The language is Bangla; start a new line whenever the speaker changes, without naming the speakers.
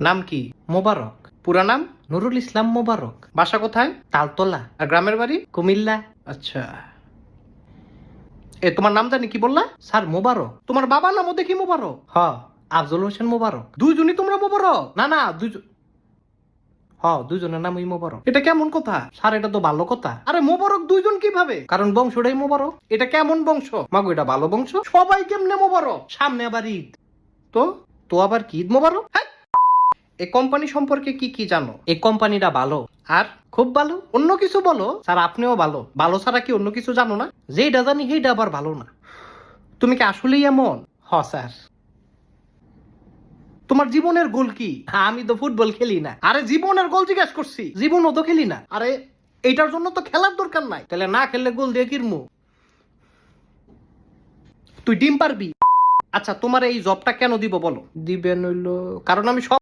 নাম কি? মোবারক। পুরা নাম? নুরুল ইসলাম মোবারক। বাসা কোথায়? তালতলা। আর গ্রামের বাড়ি? কুমিল্লা। আচ্ছা। তোমার নাম জানি কি বললা? স্যার মোবারক। তোমার বাবার নামও দেখি মোবারক। আফজল হোসেন মোবারক। দুইজনই তোমরা মোবারক? না না, দুইজন। দুইজনের নামই মোবারক। এটা কেমন কথা? স্যার এটা তো ভালো কথা। আরে মোবারক দুইজন কিভাবে? কারণ বংশটাই মোবারক। এটা কেমন বংশ? মাগো এটা ভালো বংশ। সবাই কেমনে মোবারক? সামনে আবার ঈদ। তো তো আবার কি ঈদ মোবারক? হ্যাঁ। এই কোম্পানি সম্পর্কে কি কি জানো? এই কোম্পানিটা ভালো। আর খুব ভালো? অন্য কিছু বলো। স্যার আপনিও ভালো। ভালো ছাড়া কি অন্য কিছু জানো না? যেটা জানি সেইটা আবার ভালো না। তুমি কি আসলেই এমন? স্যার। তোমার জীবনের গোল কি? আমি তো ফুটবল খেলি না। আরে জীবনের গোল জিজ্ঞাসা করছি। জীবনও তো খেলি না। আরে এইটার জন্য তো খেলার দরকার নাই। তাহলে না খেললে গোল দিয়ে কিরমু? তুই ডিম পারবি? আচ্ছা তোমার এই জবটা কেন দিব বলো? দিবেন হইলো কারণ আমি সব